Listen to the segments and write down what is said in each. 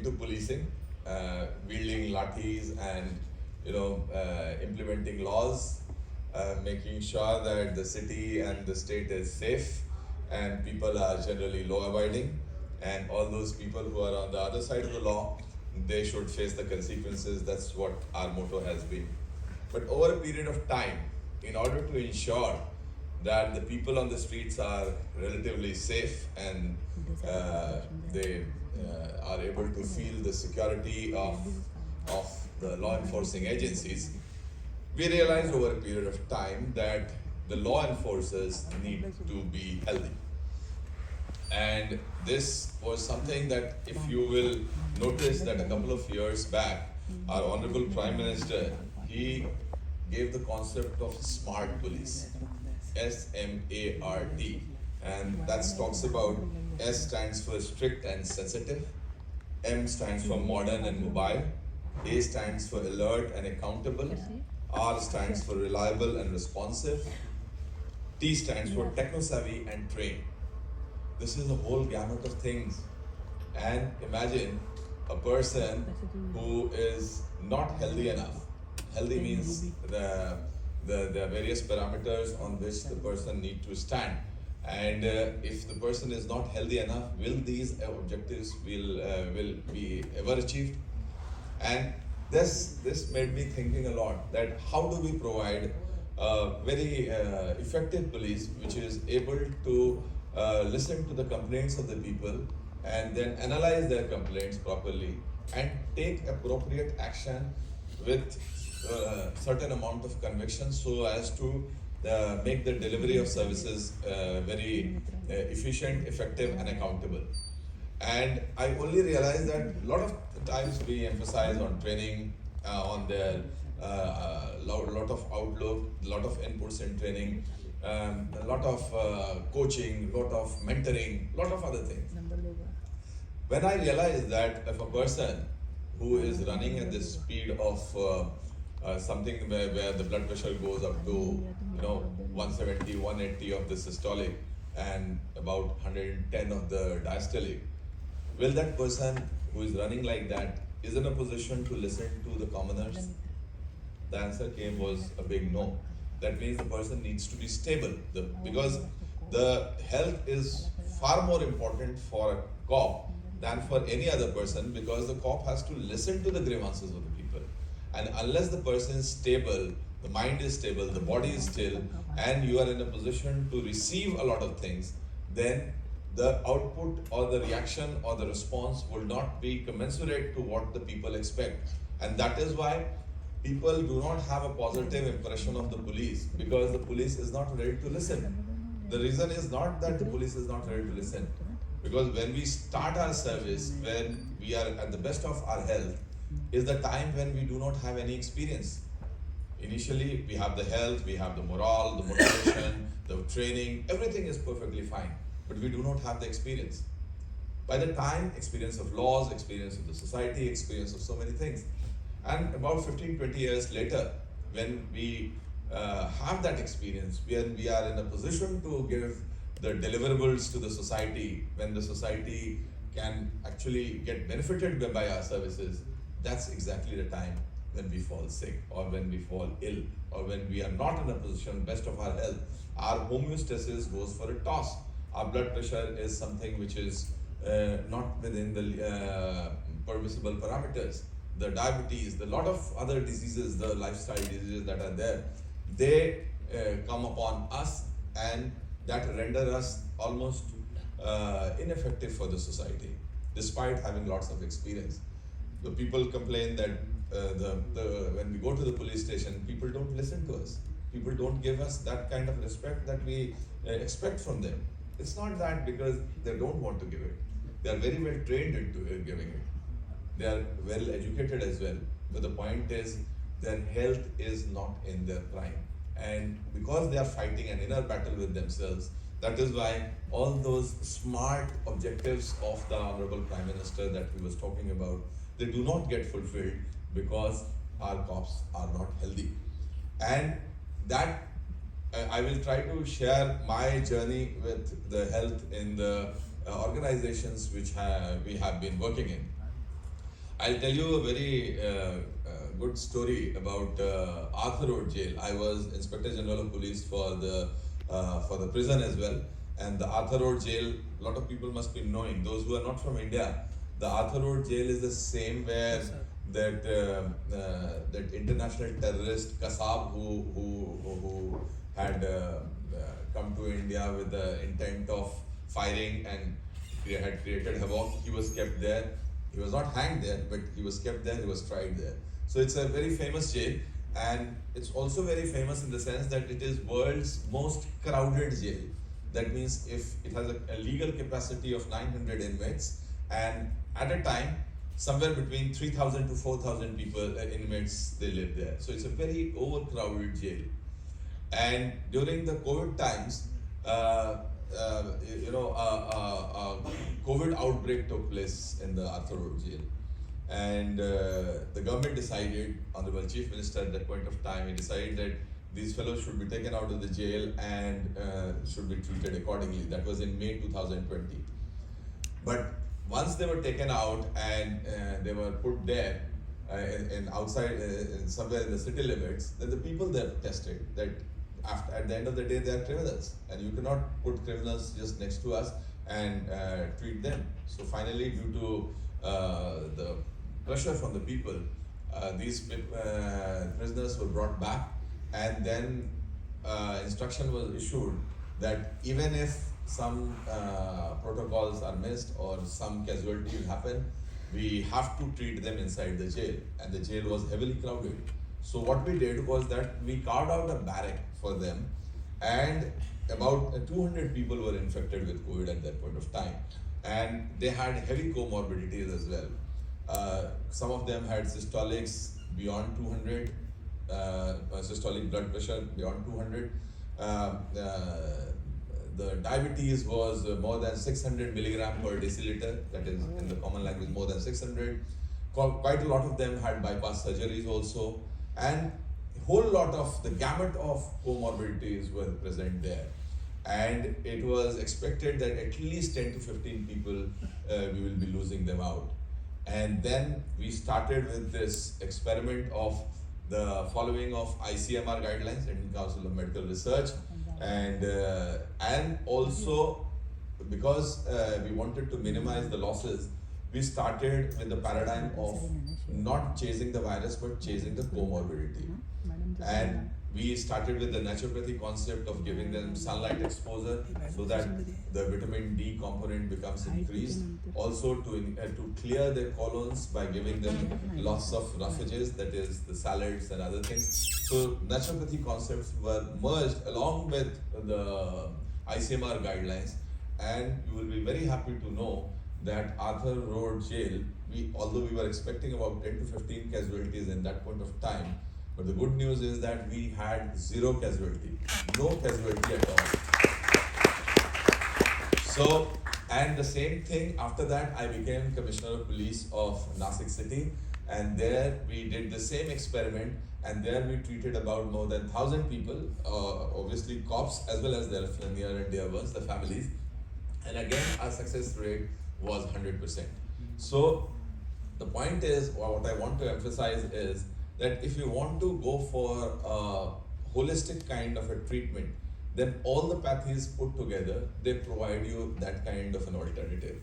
into policing, wielding lathis and implementing laws, making sure that the city and the state is safe and people are generally law-abiding, and all those people who are on the other side of the law, they should face the consequences. That's what our motto has been. But over a period of time, in order to ensure that the people on the streets are relatively safe and they are able to feel the security of the law enforcing agencies, we realized over a period of time that the law enforcers need to be healthy. And this was something that, if you will notice, that a couple of years back, our Honorable Prime Minister, he gave the concept of smart police, SMART, and that talks about S stands for strict and sensitive, M stands for modern and mobile, A stands for alert and accountable, R stands for reliable and responsive, T stands for techno-savvy and trained. This is a whole gamut of things. And imagine a person who is not healthy enough. Healthy means the various parameters on which the person needs to stand. And if the person is not healthy enough, will these objectives will be ever achieved? And this made me thinking a lot, that how do we provide a very effective police which is able to listen to the complaints of the people and then analyze their complaints properly and take appropriate action with certain amount of conviction, so as to make the delivery of services very efficient, effective and accountable. And I only realized that a lot of times we emphasize on training, on their lot of outlook, lot of inputs in training, a lot of coaching, lot of mentoring, lot of other things. When I realized that if a person who is running at the speed of something where the blood pressure goes up to 170, 180 of the systolic and about 110 of the diastolic, will that person who is running like that is in a position to listen to the commoners? The answer was a big no. That means the person needs to be stable, because the health is far more important for a cop than for any other person, because the cop has to listen to the grievances of the people. And unless the person is stable, the mind is stable, the body is still, and you are in a position to receive a lot of things, then the output or the reaction or the response will not be commensurate to what the people expect. And that is why people do not have a positive impression of the police, because the police is not ready to listen. The reason is not that the police is not ready to listen, because when we start our service, when we are at the best of our health, is the time when we do not have any experience. Initially, we have the health, we have the morale, the motivation, the training, everything is perfectly fine, but we do not have the experience. By the time, experience of laws, experience of the society, experience of so many things. And about 15-20 years later, when we have that experience, when we are in a position to give the deliverables to the society, when the society can actually get benefited by our services, that's exactly the time when we fall sick, or when we fall ill, or when we are not in a position best of our health. Our homeostasis goes for a toss. Our blood pressure is something which is not within the permissible parameters. The diabetes, the lot of other diseases, the lifestyle diseases that are there, they come upon us, and that render us almost ineffective for the society, despite having lots of experience. The people complain that when we go to the police station, people don't listen to us. People don't give us that kind of respect that we expect from them. It's not that because they don't want to give it. They are very well trained into giving it. They are well educated as well. But the point is, their health is not in their prime. And because they are fighting an inner battle with themselves, that is why all those smart objectives of the Honorable Prime Minister that he was talking about, they do not get fulfilled because our cops are not healthy. And that I will try to share my journey with the health in the organizations which we have been working in. I'll tell you a very good story about Arthur Road Jail. I was Inspector General of Police for the prison as well, and the Arthur Road Jail. A lot of people must be knowing. Those who are not from India, the Arthur Road Jail is the same where that international terrorist Kasab who had come to India with the intent of firing and had created havoc. He was kept there. He was not hanged there, but he was kept there, he was tried there. So it's a very famous jail, and it's also very famous in the sense that it is world's most crowded jail. That means if it has a legal capacity of 900 inmates, and at a time, somewhere between 3,000 to 4,000 people, inmates, they live there. So it's a very overcrowded jail. And during the COVID times, COVID outbreak took place in the Arthur Road jail, and the government decided, Honorable Chief Minister at that point of time, he decided that these fellows should be taken out of the jail and should be treated accordingly. That was in May 2020. But once they were taken out and they were put there in outside, somewhere in the city limits, then the people there protested that at the end of the day, they are criminals, and you cannot put criminals just next to us and treat them. So finally, due to the pressure from the people, these prisoners were brought back, and then instruction was issued that even if some protocols are missed or some casualties happen, we have to treat them inside the jail, and the jail was heavily crowded. So what we did was that we carved out a barrack for them, and about 200 people were infected with COVID at that point of time, and they had heavy comorbidities as well. Some of them had systolics beyond 200, systolic blood pressure beyond 200. The diabetes was more than 600 milligram per deciliter, that is in the common language more than 600. Quite a lot of them had bypass surgeries also, and a whole lot of the gamut of comorbidities were present there. And it was expected that at least 10 to 15 people, we will be losing them out. And then we started with this experiment of the following of ICMR guidelines, Indian Council of Medical Research, and also because we wanted to minimize the losses, we started with the paradigm of not chasing the virus but chasing the comorbidity. And we started with the naturopathy concept of giving them sunlight exposure so that the vitamin D component becomes increased. Also to clear their colons by giving them lots of roughages, that is the salads and other things. So naturopathy concepts were merged along with the ICMR guidelines, and you will be very happy to know that Arthur Road Jail, although we were expecting about 10 to 15 casualties in that point of time, but the good news is that we had zero casualty, no casualty at all. So, and the same thing, after that I became Commissioner of Police of Nasik City, and there we did the same experiment, and there we treated about more than 1,000 people, obviously cops as well as their near and dear ones, the families, and again our success rate was 100%. So the point is, or what I want to emphasize is that if you want to go for a holistic kind of a treatment, then all the pathies put together, they provide you that kind of an alternative.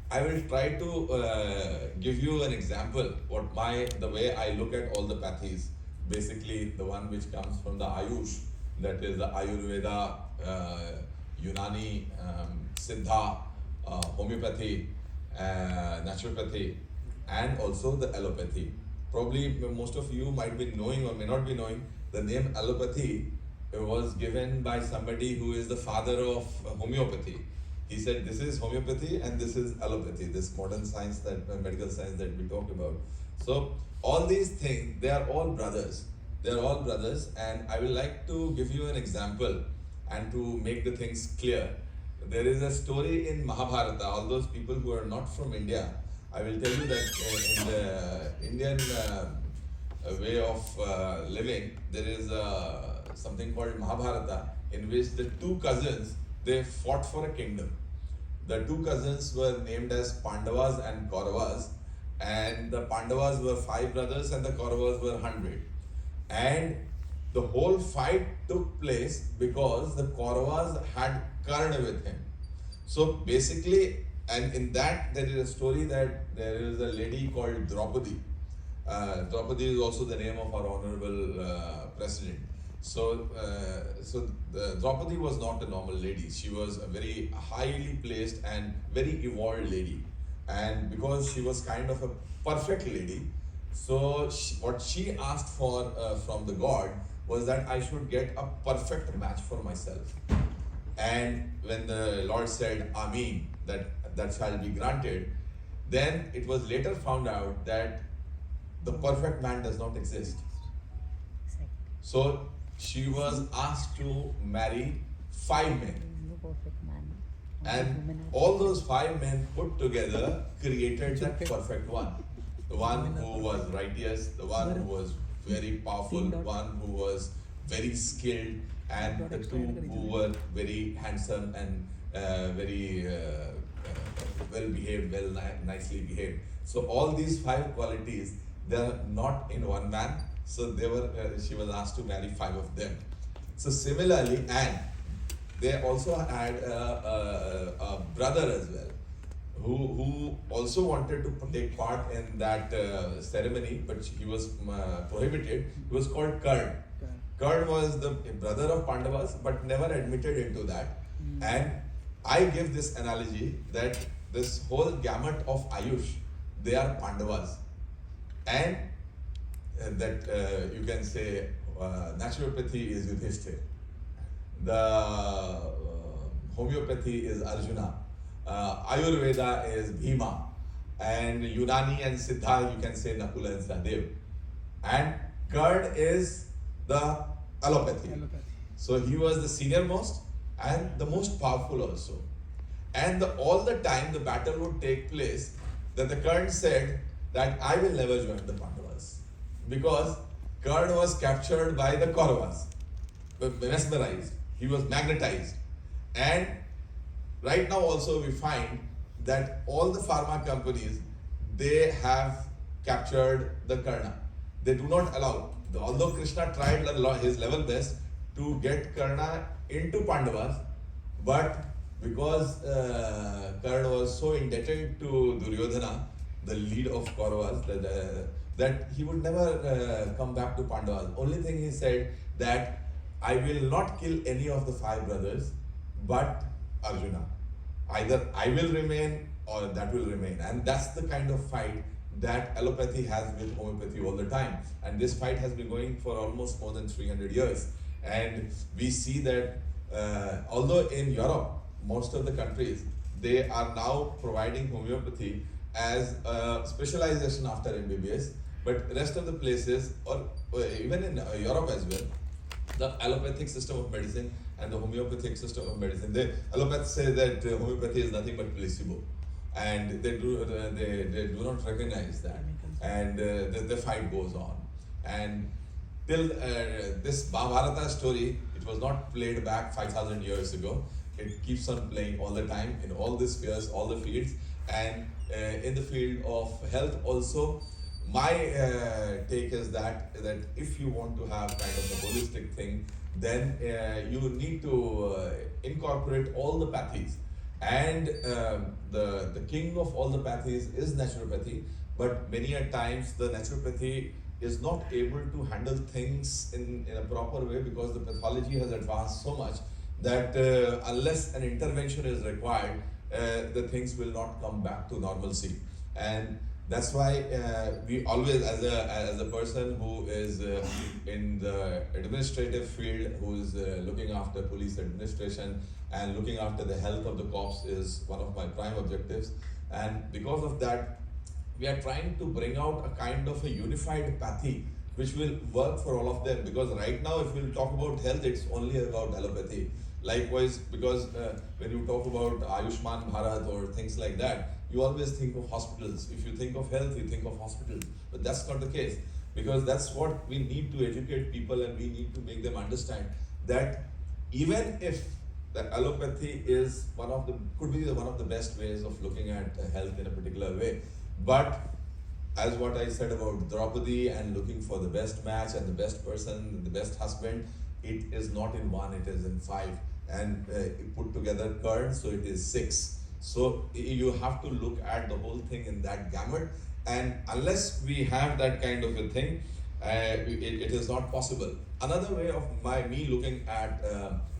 I will try to give you an example, the way I look at all the pathies. Basically, the one which comes from the Ayush, that is the Ayurveda, Unani, Siddha, homeopathy, naturopathy, and also the allopathy. Probably most of you might be knowing or may not be knowing the name allopathy was given by somebody who is the father of homeopathy. He said this is homeopathy and this is allopathy, this modern science, that medical science that we talk about. So all these things, they are all brothers. They are all brothers, and I will like to give you an example and to make the things clear. There is a story in Mahabharata. All those people who are not from India, I will tell you that in the Indian way of living, there is something called Mahabharata, in which the two cousins, they fought for a kingdom. The two cousins were named as Pandavas and Kauravas, and the Pandavas were 5 brothers and the Kauravas were 100. And the whole fight took place because the Kauravas had Karna with him. So basically, and in that there is a story that there is a lady called Draupadi. Draupadi is also the name of our honorable president. So, Draupadi was not a normal lady. She was a very highly placed and very evolved lady. And because she was kind of a perfect lady, so what she asked for from the god was that I should get a perfect match for myself. And when the Lord said, Amen, that shall be granted, then it was later found out that the perfect man does not exist. So she was asked to marry 5 men. And all those 5 men put together created that perfect one. The one who was righteous, the one who was very powerful, one who was very skilled, and the 2 who were very handsome and very well behaved, nicely behaved. So all these 5 qualities, they are not in one man. So she was asked to marry 5 of them. So similarly, and they also had a brother as well, who also wanted to take part in that ceremony, but he was prohibited. He was called Karn. Karn was the brother of Pandavas, but never admitted into that. And I give this analogy that this whole gamut of Ayush, they are Pandavas. And that you can say naturopathy is Yudhishthir. The homeopathy is Arjuna. Ayurveda is Bhima. And Unani and Siddha, you can say Nakula and Sahadev. And Karn is the allopathy. So he was the senior most and the most powerful also. And all the time the battle would take place, that the Karn said that I will never join the Pandavas. Because Karn was captured by the Kauravas, mesmerized. He was magnetized. And right now also we find that all the pharma companies, they have captured the Karna. They do not allow, although Krishna tried his level best to get Karna into Pandavas, but because Karna was so indebted to Duryodhana, the lead of Kauravas, that he would never come back to Pandavas. Only thing he said that I will not kill any of the 5 brothers, but Arjuna. Either I will remain or that will remain. And that's the kind of fight that allopathy has with homeopathy all the time. And this fight has been going for almost more than 300 years. And we see that although in Europe, most of the countries, they are now providing homeopathy as a specialization after MBBS, but rest of the places, or even in Europe as well, the allopathic system of medicine and the homeopathic system of medicine, the allopathics say that homeopathy is nothing but placebo, and they do not recognize that, and the fight goes on. And till this Mahabharata story, it was not played back 5,000 years ago. It keeps on playing all the time in all the spheres, all the fields, and in the field of health also. My take is that if you want to have kind of a holistic thing, then you need to incorporate all the pathies. And the king of all the pathies is naturopathy, but many a times the naturopathy is not able to handle things in a proper way, because the pathology has advanced so much that unless an intervention is required, the things will not come back to normalcy. And that's why we always, as a person who is in the administrative field, who is looking after police administration and looking after the health of the cops, is one of my prime objectives. And because of that, we are trying to bring out a kind of a unified pathy which will work for all of them. Because right now, if we'll talk about health, it's only about allopathy. Likewise, because when you talk about Ayushman Bharat or things like that, you always think of hospitals. If you think of health, you think of hospitals. But that's not the case, because that's what we need to educate people, and we need to make them understand that even if that allopathy is could be one of the best ways of looking at health in a particular way, but as what I said about Draupadi and looking for the best match and the best person, the best husband, it is not in one, it is in five. And put together current, so it is six. So you have to look at the whole thing in that gamut. And unless we have that kind of a thing, it is not possible. Another way of me looking at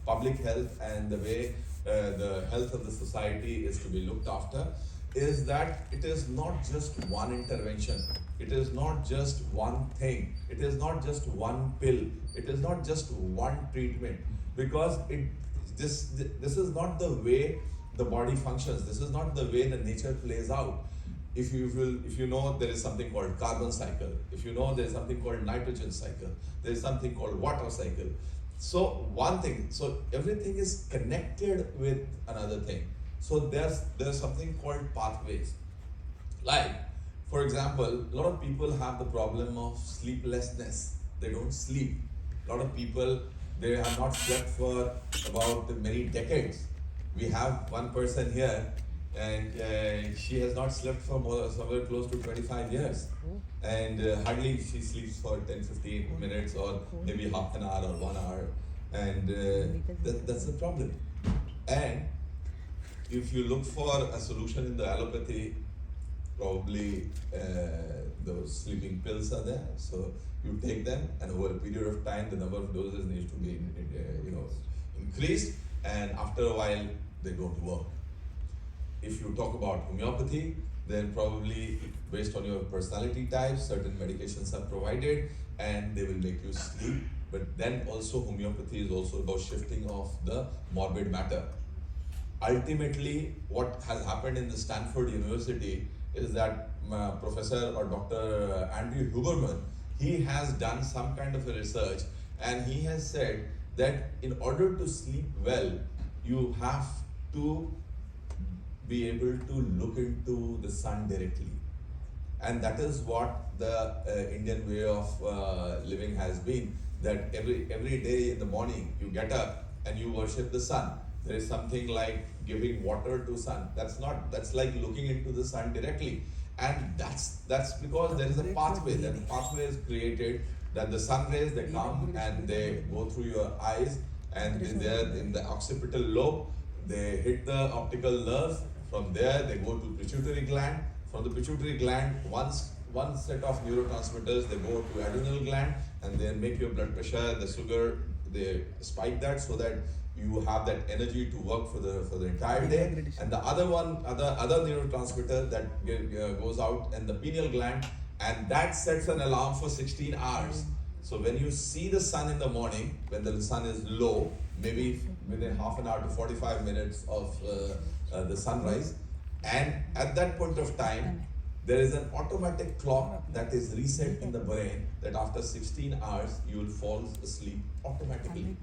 public health and the way the health of the society is to be looked after is that it is not just one intervention, it is not just one thing, it is not just one pill, it is not just one treatment, because this is not the way the body functions, this is not the way the nature plays out. If you know there is something called carbon cycle, if you know there is something called nitrogen cycle, there is something called water cycle. So one thing, so everything is connected with another thing. So there's something called pathways. Like, for example, a lot of people have the problem of sleeplessness. They don't sleep. A lot of people, they have not slept for about many decades. We have one person here, and she has not slept for somewhere close to 25 years. And hardly she sleeps for 10-15 minutes or maybe half an hour or 1 hour. And that's the problem. And if you look for a solution in the allopathy, probably those sleeping pills are there. So you take them, and over a period of time, the number of doses needs to be increased, and after a while, they don't work. If you talk about homeopathy, then probably based on your personality type, certain medications are provided, and they will make you sleep. But then also homeopathy is also about shifting of the morbid matter. Ultimately, what has happened in the Stanford University is that Professor or Dr. Andrew Huberman, he has done some kind of a research, and he has said that in order to sleep well, you have to be able to look into the sun directly. And that is what the Indian way of living has been, that every day in the morning you get up and you worship the sun. There is something like giving water to sun. That's like looking into the sun directly. And that's because there is a pathway. That pathway is created, that the sun rays, they come and they go through your eyes, and there in the occipital lobe, they hit the optical nerve. From there, they go to pituitary gland. From the pituitary gland, one set of neurotransmitters, they go to adrenal gland, and they make your blood pressure, the sugar, they spike that so that you have that energy to work for the entire day. And the other neurotransmitter that goes out in the pineal gland, and that sets an alarm for 16 hours. So when you see the sun in the morning, when the sun is low, maybe within half an hour to 45 minutes of the sunrise, and at that point of time, there is an automatic clock that is reset in the brain, that after 16 hours, you will fall asleep automatically.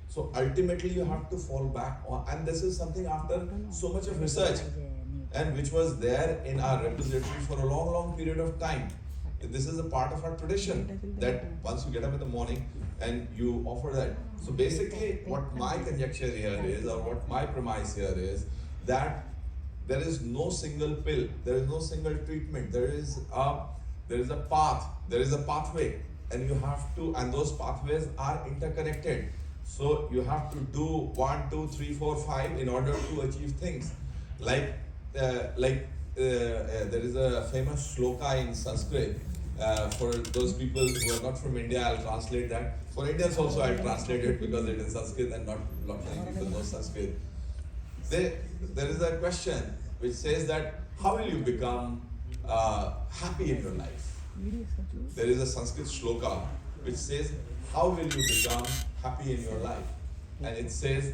So ultimately, you have to fall back on, and this is something after so much of research, and which was there in our repository for a long period of time. This is a part of our tradition, that once you get up in the morning and you offer that. So basically, what my conjecture here is, or what my premise here is, that there is no single pill, there is no single treatment, there is a path, there is a pathway, and you have to, and those pathways are interconnected. So you have to do 1, 2, 3, 4, 5 in order to achieve things. Like there is a famous shloka in Sanskrit. For those people who are not from India, I'll translate that. For Indians also, I'll translate it because it is Sanskrit and not many people know Sanskrit. There is a question which says that, how will you become happy in your life? There is a Sanskrit shloka which says, how will you become happy in your life? And it says,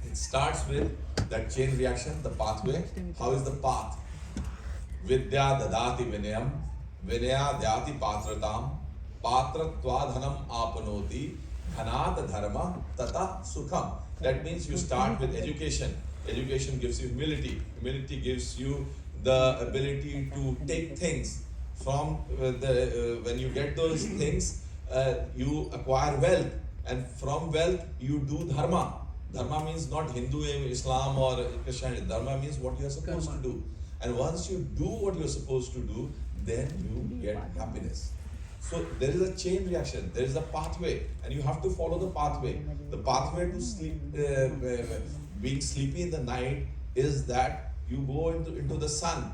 it starts with that chain reaction, the pathway. How is the path? Vidya dadati vinayam, vinaya dhyati patratam, patratva dhanam apanoti, dhanat dharma tata sukham. That means you start with education. Education gives you humility. Humility gives you the ability to take things from when you get those things, you acquire wealth, and from wealth you do dharma. Dharma means not Hindu, Islam or Christianity. Dharma means what you are supposed to do. And once you do what you are supposed to do, then you get happiness. So there is a chain reaction, there is a pathway, and you have to follow the pathway. The pathway to sleep, being sleepy in the night, is that you go into the sun.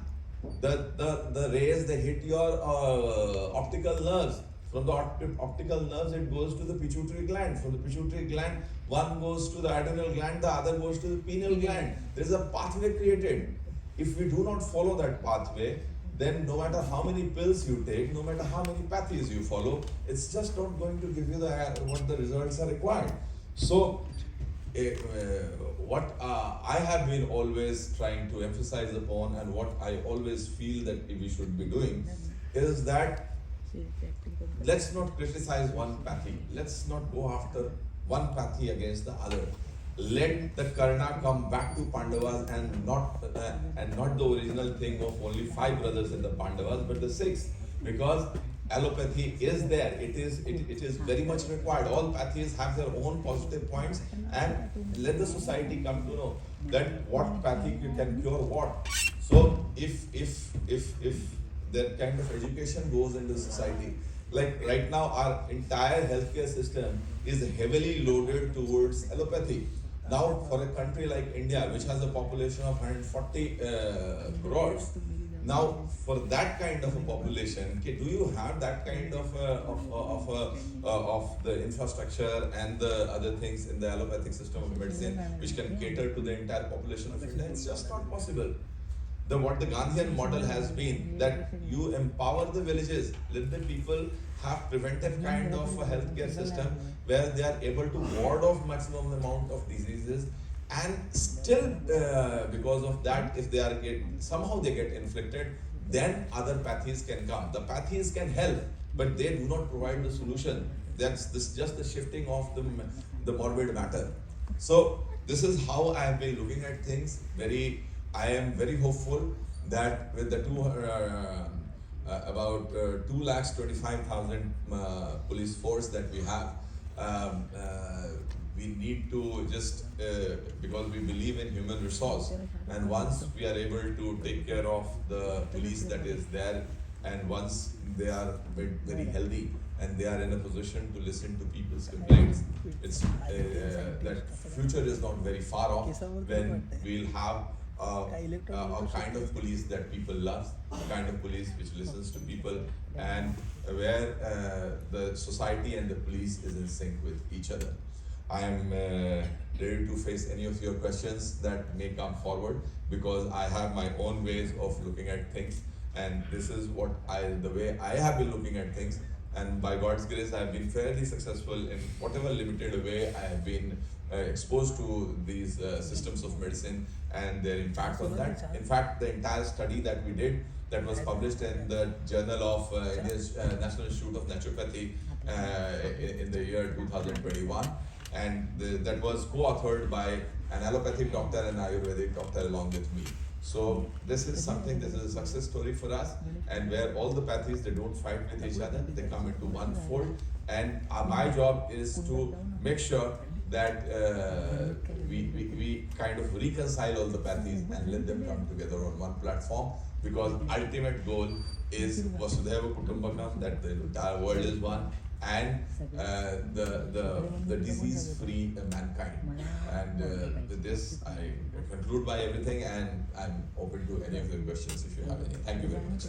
The rays, they hit your optical nerves. From the optical nerves, it goes to the pituitary gland. From the pituitary gland, one goes to the adrenal gland, the other goes to the pineal gland. There is a pathway created. If we do not follow that pathway, then no matter how many pills you take, no matter how many pathies you follow, it's just not going to give you what the results are required. So, what I have been always trying to emphasize upon, and what I always feel that we should be doing, is that let's not criticize one pathy. Let's not go after one pathy against the other. Let the Karna come back to Pandavas, and not the original thing of only 5 brothers in the Pandavas, but the 6th, because allopathy is there. It is very much required. All pathies have their own positive points, and let the society come to know that what pathy can cure what. So if that kind of education goes into society, like right now our entire healthcare system is heavily loaded towards allopathy. Now for a country like India, which has a population of 140 crores, now for that kind of a population, do you have that kind of the infrastructure and the other things in the allopathic system of medicine which can cater to the entire population of India? It's just not possible. What the Gandhian model has been, that you empower the villages, let the people have preventive kind of a healthcare system where they are able to ward off maximum amount of diseases, and still because of that, if they are somehow they get inflicted, then other pathies can come. The pathies can help, but they do not provide the solution. That's just the shifting of the morbid matter. So this is how I have been looking at things. I am very hopeful that with the about 2,25,000 police force that we have, we need to just, because we believe in human resource, and once we are able to take care of the police that is there, and once they are very healthy and they are in a position to listen to people's complaints, it's that future is not very far off when we'll have a kind of police that people love, a kind of police which listens to people, and where the society and the police is in sync with each other. I am ready to face any of your questions that may come forward, because I have my own ways of looking at things, and this is the way I have been looking at things, and by God's grace I have been fairly successful in whatever limited way I have been exposed to these systems of medicine and their impact on that. In fact, the entire study that we did, that was published in the Journal of India's National Institute of Naturopathy in the year 2021, and that was co-authored by an allopathic doctor and Ayurvedic doctor along with me. So this is a success story for us, and where all the pathies, they don't fight with each other, they come into one fold, and my job is to make sure that we kind of reconcile all the pathies and let them come together on one platform, because ultimate goal is Vasudhaiva Kutumbakam, that the entire world is one, and the disease-free mankind. And with this, I conclude by everything, and I'm open to any of your questions if you have any. Thank you very much.